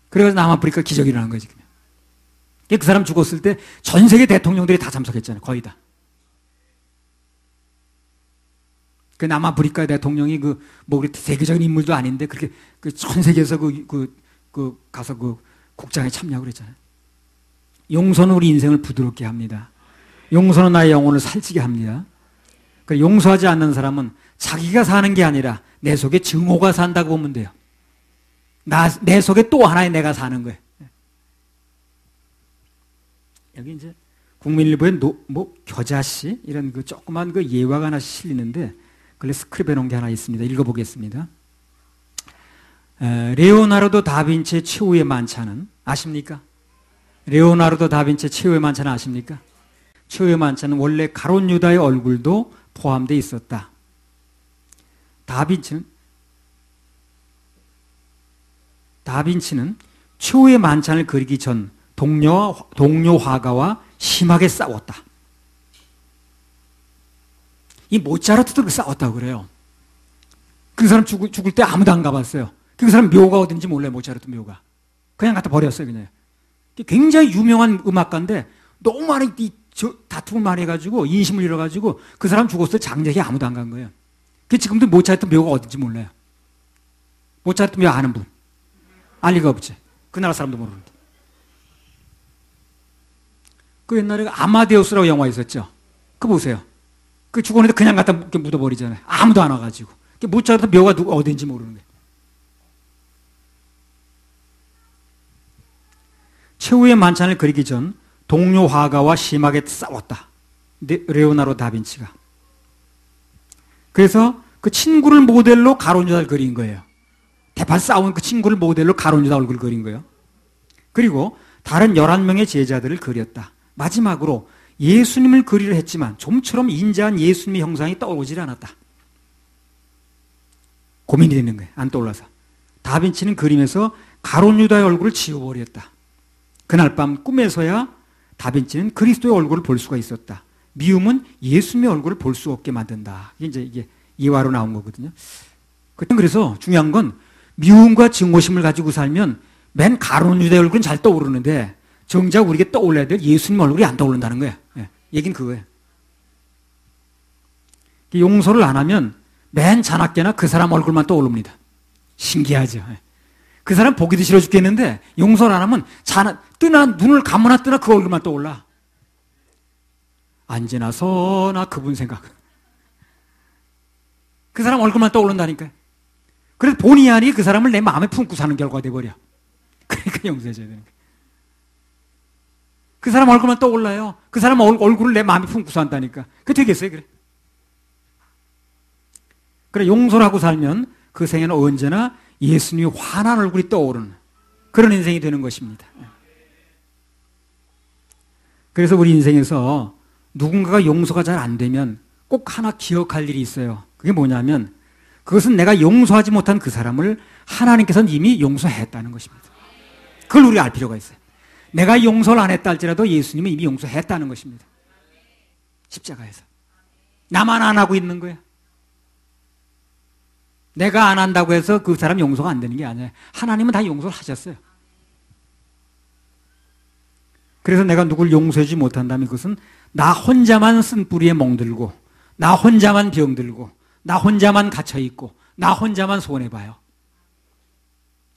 그래가지고 남아프리카 기적이 일어난 거지, 그냥. 그 사람 죽었을 때 전 세계 대통령들이 다 참석했잖아요, 거의 다. 그 남아프리카 대통령이 세계적인 인물도 아닌데 그렇게 전 세계에서 가서 국장에 참여하고 그랬잖아요. 용서는 우리 인생을 부드럽게 합니다. 용서는 나의 영혼을 살찌게 합니다. 용서하지 않는 사람은 자기가 사는 게 아니라 내 속에 증오가 산다고 보면 돼요. 내 속에 또 하나의 내가 사는 거예요. 여기 이제 국민일보에 겨자씨 이런 그 조그만 그 예화가 하나 실리는데 그걸 스크립해 놓은 게 하나 있습니다. 읽어보겠습니다. 레오나르도 다빈치의 최후의 만찬은 아십니까? 레오나르도 다빈치의 최후의 만찬은 아십니까? 최후의 만찬은 원래 가롯 유다의 얼굴도 포함되어 있었다. 다빈치는 최후의 만찬을 그리기 전 동료 화가와 심하게 싸웠다. 이 모차르트도 싸웠다고 그래요. 그 사람 죽을 때 아무도 안 가봤어요. 그 사람 묘가 어딘지 몰라요. 모차르트 묘가. 그냥 갖다 버렸어요. 그냥. 굉장히 유명한 음악가인데 너무 많이 다툼을 많이 해가지고 인심을 잃어가지고 그 사람 죽었을 때 장례에 아무도 안 간 거예요. 지금도 모차르트 묘가 어딘지 몰라요. 모차르트 묘 아는 분? 알 리가 없지. 그 나라 사람도 모르는데. 그 옛날에 아마데우스라고 영화 있었죠. 그거 보세요. 그 죽었는데 그냥 갖다 묻어버리잖아요. 아무도 안 와가지고. 모차르트 묘가 어딘지 모르는 거예요. 최후의 만찬을 그리기 전 동료 화가와 심하게 싸웠다. 레오나르도 다빈치가. 그래서 그 친구를 모델로 가롯 유다를 그린 거예요. 대판 싸운 그 친구를 모델로 가롯 유다 얼굴을 그린 거예요. 그리고 다른 11명의 제자들을 그렸다. 마지막으로 예수님을 그리려 했지만 좀처럼 인자한 예수님의 형상이 떠오르질 않았다. 고민이 되는 거예요. 안 떠올라서. 다빈치는 그림에서 가롯 유다의 얼굴을 지워버렸다. 그날 밤 꿈에서야 다빈치는 그리스도의 얼굴을 볼 수가 있었다. 미움은 예수님의 얼굴을 볼 수 없게 만든다. 이게 예화로 나온 거거든요. 그래서 중요한 건 미움과 증오심을 가지고 살면 맨 가롯 유다의 얼굴은 잘 떠오르는데 정작 우리에게 떠올라야 될 예수님 얼굴이 안 떠오른다는 거예요. 얘기는 그거예요. 용서를 안 하면 맨 자나깨나 그 사람 얼굴만 떠오릅니다. 신기하죠. 그 사람 보기도 싫어 죽겠는데 용서를 안 하면 눈을 감으나 뜨나 그 얼굴만 떠올라. 언제나 서나 그분 생각. 그 사람 얼굴만 떠오른다니까요. 그래서 본의 아니게 그 사람을 내 마음에 품고 사는 결과가 돼버려. 그러니까 용서해줘야 되는 거예요. 그 사람 얼굴만 떠올라요. 그 사람 얼굴을 내 마음에 품고 산다니까. 그게 되겠어요, 그래? 그래, 용서를 하고 살면 그 생에는 언제나 예수님이 환한 얼굴이 떠오르는 그런 인생이 되는 것입니다. 그래서 우리 인생에서 누군가가 용서가 잘 안 되면 꼭 하나 기억할 일이 있어요. 그게 뭐냐면 그것은 내가 용서하지 못한 그 사람을 하나님께서는 이미 용서했다는 것입니다. 그걸 우리가 알 필요가 있어요. 내가 용서를 안 했다 할지라도 예수님은 이미 용서했다는 것입니다. 십자가에서. 나만 안 하고 있는 거예요. 내가 안 한다고 해서 그 사람 용서가 안 되는 게 아니에요. 하나님은 다 용서를 하셨어요. 그래서 내가 누굴 용서하지 못한다면 그것은 나 혼자만 쓴 뿌리에 멍들고 나 혼자만 병들고 나 혼자만 갇혀있고 나 혼자만 손해봐요.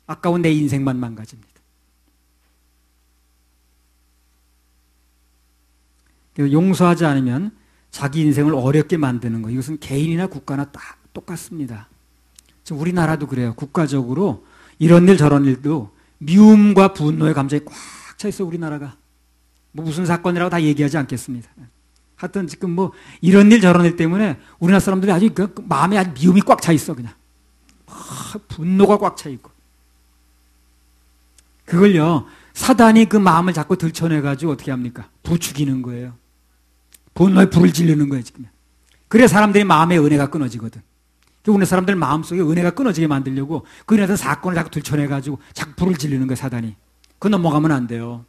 아까운 내 인생만 망가집니다. 그래서 용서하지 않으면 자기 인생을 어렵게 만드는 거. 이것은 개인이나 국가나 다 똑같습니다. 우리나라도 그래요. 국가적으로 이런 일 저런 일도 미움과 분노의 감정이 꽉 차 있어 우리나라가. 무슨 사건이라고 다 얘기하지 않겠습니다. 하여튼 지금 이런 일 저런 일 때문에 우리나라 사람들이 아주 마음에 아주 미움이 꽉 차 있어 그냥. 분노가 꽉 차 있고. 그걸요 사단이 그 마음을 자꾸 들춰내가지고 어떻게 합니까? 부추기는 거예요. 분노에 불을 지르는 거예요 지금. 그래야 사람들이 마음의 은혜가 끊어지거든. 우리 사람들 마음속에 은혜가 끊어지게 만들려고 그 일어난 사건을 자꾸 들춰내가지고 자꾸 불을 지르는 거예요 사단이. 그거 넘어가면 안 돼요.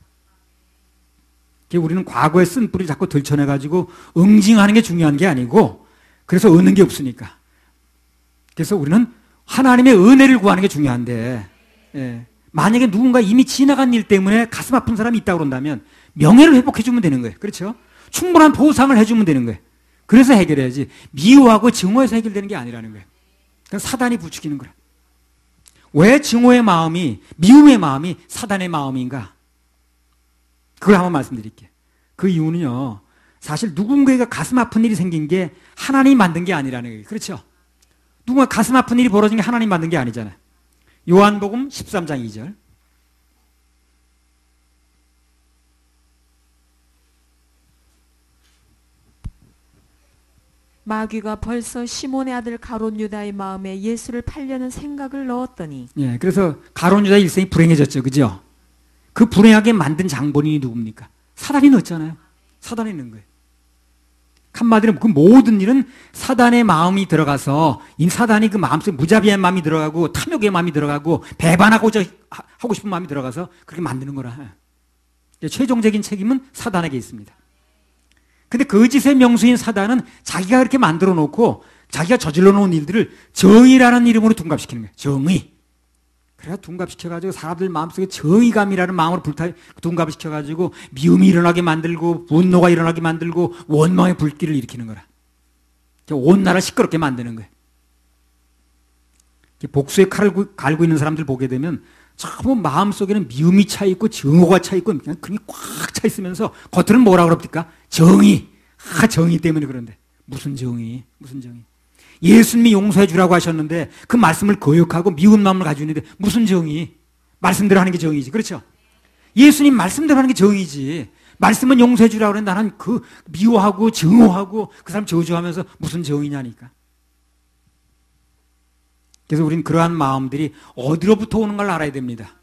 우리는 과거에 쓴 뿌리 자꾸 들춰내가지고 응징하는 게 중요한 게 아니고 그래서 얻는 게 없으니까. 그래서 우리는 하나님의 은혜를 구하는 게 중요한데 만약에 누군가 이미 지나간 일 때문에 가슴 아픈 사람이 있다고 그런다면 명예를 회복해주면 되는 거예요. 그렇죠? 충분한 보상을 해주면 되는 거예요. 그래서 해결해야지 미워하고 증오해서 해결되는 게 아니라는 거예요. 그러니까 사단이 부추기는 거라. 왜 증오의 마음이 미움의 마음이 사단의 마음인가? 그걸 한번 말씀드릴게요. 그 이유는요, 사실 누군가가 가슴 아픈 일이 생긴 게 하나님이 만든 게 아니라는 거예요. 그렇죠? 누군가 가슴 아픈 일이 벌어진 게 하나님이 만든 게 아니잖아요. 요한복음 13장 2절. 마귀가 벌써 시몬의 아들 가롯 유다의 마음에 예수를 팔려는 생각을 넣었더니. 예, 그래서 가롯 유다의 일생이 불행해졌죠. 그죠? 그 불행하게 만든 장본인이 누굽니까? 사단이 넣었잖아요. 사단이 넣은 거예요. 한마디로 그 모든 일은 사단의 마음이 들어가서 이 사단이 그 마음속에 무자비한 마음이 들어가고 탐욕의 마음이 들어가고 배반하고자 하고 싶은 마음이 들어가서 그렇게 만드는 거라. 최종적인 책임은 사단에게 있습니다. 근데 거짓의 명수인 사단은 자기가 그렇게 만들어 놓고 자기가 저질러 놓은 일들을 정의라는 이름으로 둔갑시키는 거예요. 정의. 그래서 둔갑시켜가지고 사람들 마음속에 정의감이라는 마음으로 둔갑시켜가지고 미움이 일어나게 만들고 분노가 일어나게 만들고 원망의 불길을 일으키는 거라. 온 나라를 시끄럽게 만드는 거예요. 복수의 칼을 갈고 있는 사람들 보게 되면 전부 마음속에는 미움이 차 있고 증오가 차 있고 그냥 그게 꽉 차 있으면서 겉으로는 뭐라 그럽니까? 정의. 정의 때문에 그런데. 무슨 정의? 무슨 정의? 예수님이 용서해 주라고 하셨는데 그 말씀을 거역하고 미운 마음을 가지고 있는데 무슨 정의? 말씀대로 하는 게 정의지. 그렇죠? 예수님 말씀대로 하는 게 정의지. 말씀은 용서해 주라고 그러는데 나는 그 미워하고 증오하고 그 사람 저주하면서 무슨 정의냐니까. 그래서 우린 그러한 마음들이 어디로부터 오는 걸 알아야 됩니다.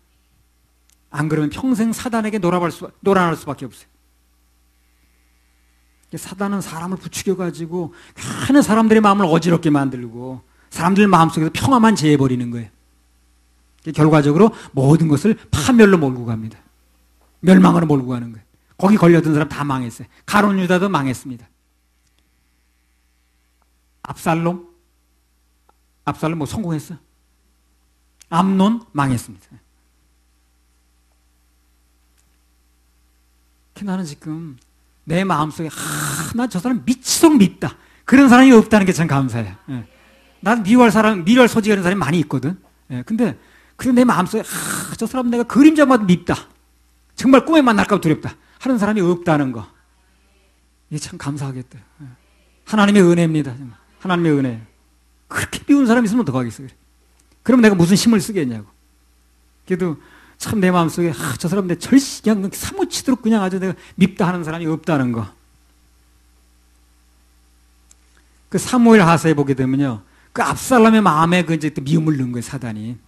안 그러면 평생 사단에게 놀아날 수밖에 없어요. 사단은 사람을 부추겨가지고 괜히 사람들의 마음을 어지럽게 만들고 사람들 마음속에서 평화만 제해버리는 거예요. 결과적으로 모든 것을 파멸로 몰고 갑니다. 멸망으로 몰고 가는 거예요. 거기 걸려든 사람 다 망했어요. 가롯 유다도 망했습니다. 압살롬 뭐 성공했어? 암논 망했습니다. 나는 지금 내 마음속에 나 저 사람 미치도록 밉다. 그런 사람이 없다는 게 참 감사해요. 예. 난 미워할 소지가 있는 사람이 많이 있거든. 예. 근데 내 마음속에 저 사람 내가 그림자마다 밉다. 정말 꿈에 만날까 봐 두렵다. 하는 사람이 없다는 거. 이게 참 감사하겠다. 예. 하나님의 은혜입니다. 정말. 하나님의 은혜. 그렇게 미운 사람이 있으면 어떡하겠어. 그럼 내가 무슨 힘을 쓰겠냐고. 그래도 참 내 마음속에 저 사람 내 그냥 사무치도록 그냥 아주 내가 밉다 하는 사람이 없다는 거. 그 사무엘 하사에 보게 되면요, 그 압살롬의 마음에 그 이제 또 미움을 넣은 거예요, 사단이.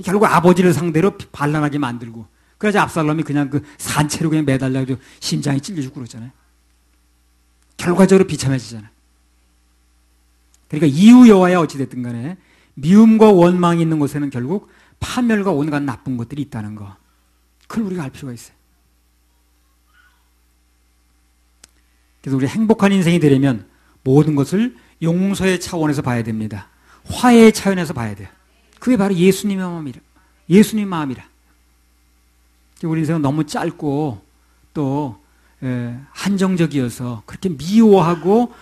결국 아버지를 상대로 반란하게 만들고, 그래서 압살롬이 그냥 그 산채로 그냥 매달려가지고 심장이 찔려 죽고 그러잖아요. 결과적으로 비참해지잖아요. 그러니까 이유 여하야 어찌됐든 간에 미움과 원망이 있는 곳에는 결국 파멸과 온갖 나쁜 것들이 있다는 거. 그걸 우리가 알 필요가 있어요. 그래서 우리 행복한 인생이 되려면 모든 것을 용서의 차원에서 봐야 됩니다. 화해의 차원에서 봐야 돼요. 그게 바로 예수님의 마음이라. 예수님의 마음이라. 우리 인생은 너무 짧고 또 한정적이어서 그렇게 미워하고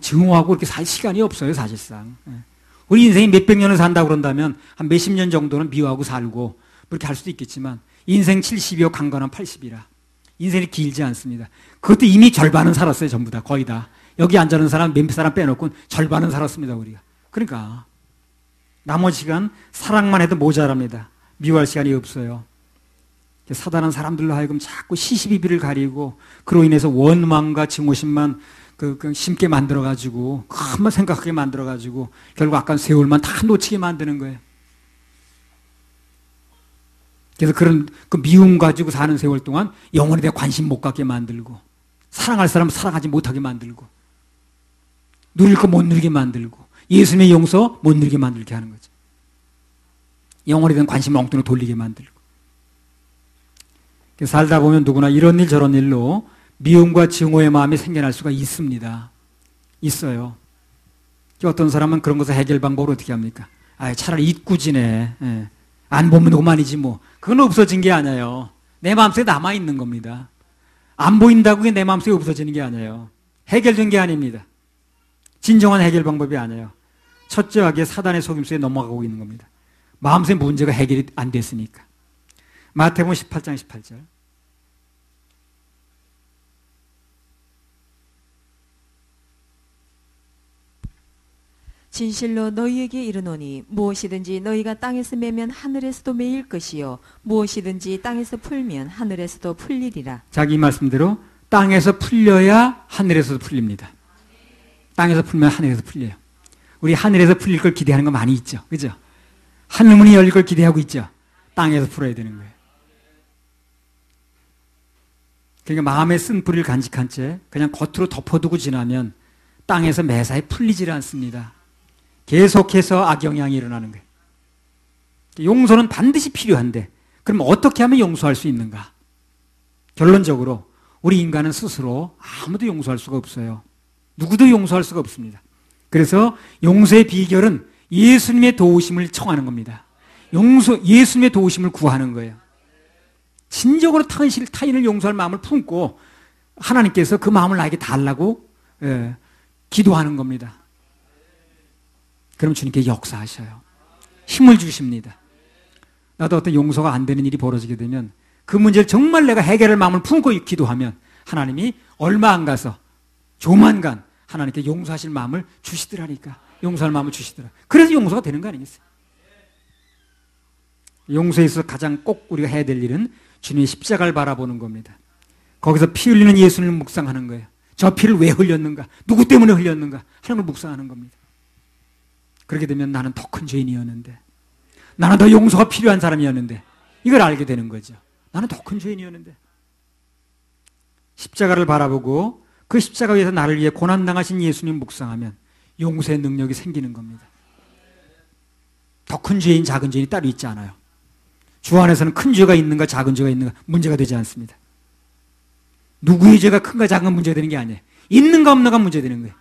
증오하고 그렇게 살 시간이 없어요, 사실상. 우리 인생이 몇백 년을 산다고 그런다면 한 몇십 년 정도는 미워하고 살고 그렇게 할 수도 있겠지만 인생 70이요 강건한 80이라 인생이 길지 않습니다. 그것도 이미 절반은 살았어요. 전부 다 거의 다. 여기 앉아있는 사람 몇 사람 빼놓고 절반은 살았습니다. 우리가. 그러니까 나머지 시간 사랑만 해도 모자랍니다. 미워할 시간이 없어요. 사단은 사람들로 하여금 자꾸 시시비비를 가리고 그로 인해서 원망과 증오심만 심게 만들어가지고 큰만 생각하게 만들어가지고 결국 아까 세월만 다 놓치게 만드는 거예요. 그래서 그런 그 미움 가지고 사는 세월 동안 영혼에 대해 관심 못 갖게 만들고 사랑할 사람 사랑하지 못하게 만들고 누릴 거 못 누리게 만들고 예수님의 용서 못 누리게 만들게 하는 거죠. 영혼에 대한 관심을 엉뚱하게 돌리게 만들고. 살다 보면 누구나 이런 일 저런 일로 미움과 증오의 마음이 생겨날 수가 있습니다. 있어요. 어떤 사람은 그런 것을 해결 방법을 어떻게 합니까? 차라리 잊고 지내. 안 보면 그만이지 뭐. 그건 없어진 게 아니에요. 내 마음속에 남아있는 겁니다. 안 보인다고 그게 내 마음속에 없어지는 게 아니에요. 해결된 게 아닙니다. 진정한 해결 방법이 아니에요. 철저하게 사단의 속임수에 넘어가고 있는 겁니다. 마음속에 문제가 해결이 안 됐으니까. 마태복음 18장 18절. 진실로 너희에게 이르노니 무엇이든지 너희가 땅에서 매면 하늘에서도 매일 것이요 무엇이든지 땅에서 풀면 하늘에서도 풀리리라. 자기 말씀대로 땅에서 풀려야 하늘에서도 풀립니다. 땅에서 풀면 하늘에서 풀려요. 우리 하늘에서 풀릴 걸 기대하는 거 많이 있죠. 그죠? 하늘문이 열릴 걸 기대하고 있죠. 땅에서 풀어야 되는 거예요. 그러니까 마음에 쓴 뿌리를 간직한 채 그냥 겉으로 덮어두고 지나면 땅에서 매사에 풀리질 않습니다. 계속해서 악영향이 일어나는 거예요. 용서는 반드시 필요한데 그럼 어떻게 하면 용서할 수 있는가? 결론적으로 우리 인간은 스스로 아무도 용서할 수가 없어요. 누구도 용서할 수가 없습니다. 그래서 용서의 비결은 예수님의 도우심을 청하는 겁니다. 예수님의 도우심을 구하는 거예요. 진정으로 타인을 용서할 마음을 품고 하나님께서 그 마음을 나에게 달라고 기도하는 겁니다. 그럼 주님께 역사하셔요. 힘을 주십니다. 나도 어떤 용서가 안 되는 일이 벌어지게 되면 그 문제를 정말 내가 해결할 마음을 품고 기도하면 하나님이 얼마 안 가서 조만간 하나님께 용서하실 마음을 주시더라니까. 용서할 마음을 주시더라. 그래서 용서가 되는 거 아니겠어요? 용서에 있어서 가장 꼭 우리가 해야 될 일은 주님의 십자가를 바라보는 겁니다. 거기서 피 흘리는 예수님을 묵상하는 거예요. 저 피를 왜 흘렸는가? 누구 때문에 흘렸는가? 하는 걸 묵상하는 겁니다. 그렇게 되면 나는 더 큰 죄인이었는데, 나는 더 용서가 필요한 사람이었는데, 이걸 알게 되는 거죠. 나는 더 큰 죄인이었는데. 십자가를 바라보고 그 십자가 위에서 나를 위해 고난당하신 예수님 묵상하면 용서의 능력이 생기는 겁니다. 더 큰 죄인, 작은 죄인이 따로 있지 않아요. 주 안에서는 큰 죄가 있는가 작은 죄가 있는가 문제가 되지 않습니다. 누구의 죄가 큰가 작은 건 문제가 되는 게 아니에요. 있는가 없는가 문제가 되는 거예요.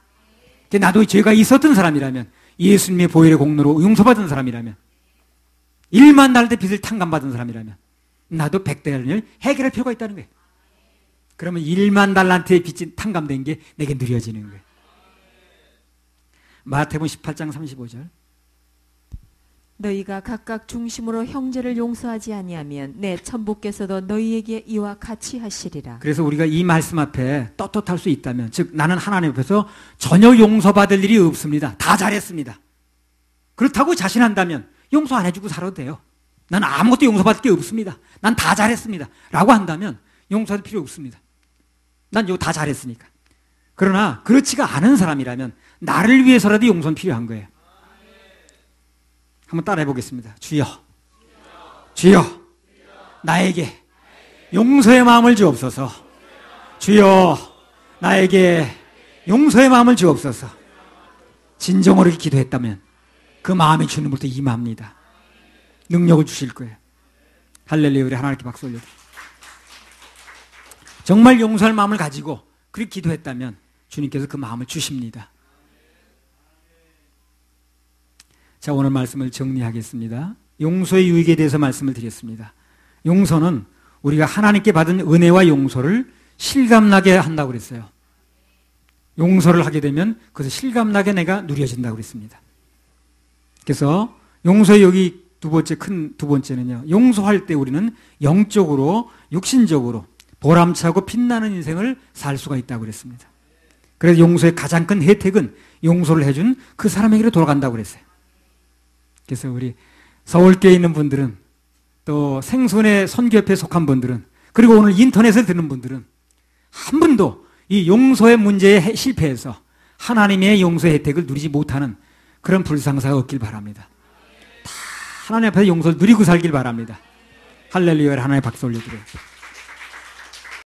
근데 나도 죄가 있었던 사람이라면, 예수님의 보혈의 공로로 용서받은 사람이라면, 1만 달러의 빚을 탕감받은 사람이라면 나도 100달러를 해결할 필요가 있다는 거예요. 그러면 1만 달란트의 빚이 탕감된 게 내게 누려지는 거예요. 마태복음 18장 35절. 너희가 각각 중심으로 형제를 용서하지 아니하면 내 천부께서도 너희에게 이와 같이 하시리라. 그래서 우리가 이 말씀 앞에 떳떳할 수 있다면, 즉 나는 하나님 앞에서 전혀 용서받을 일이 없습니다. 다 잘했습니다. 그렇다고 자신한다면 용서 안 해주고 살아도 돼요. 나는 아무것도 용서받을 게 없습니다. 난 다 잘했습니다. 라고 한다면 용서할 필요 없습니다. 난 이거 다 잘했으니까. 그러나 그렇지가 않은 사람이라면 나를 위해서라도 용서는 필요한 거예요. 한번 따라해 보겠습니다. 주여, 주여, 나에게 용서의 마음을 주옵소서. 주여, 나에게 용서의 마음을 주옵소서. 진정으로 기도했다면 그 마음이 주님으로부터 임합니다. 능력을 주실 거예요. 할렐루야. 우리 하나님께 박수 올려드립니다. 정말 용서할 마음을 가지고 그렇게 기도했다면 주님께서 그 마음을 주십니다. 자, 오늘 말씀을 정리하겠습니다. 용서의 유익에 대해서 말씀을 드렸습니다. 용서는 우리가 하나님께 받은 은혜와 용서를 실감나게 한다고 그랬어요. 용서를 하게 되면 그것을 실감나게 내가 누려진다고 그랬습니다. 그래서 용서의 여기 큰 두 번째는요, 용서할 때 우리는 영적으로, 육신적으로 보람차고 빛나는 인생을 살 수가 있다고 그랬습니다. 그래서 용서의 가장 큰 혜택은 용서를 해준 그 사람에게로 돌아간다고 그랬어요. 그래서 우리 서울교회에 있는 분들은, 또 생선의 선교협회에 속한 분들은, 그리고 오늘 인터넷에 듣는 분들은 한 분도 이 용서의 문제에 실패해서 하나님의 용서의 혜택을 누리지 못하는 그런 불상사가 없길 바랍니다. 다 하나님 앞에서 용서를 누리고 살길 바랍니다. 할렐루야. 하나님의 박수 올려드려요.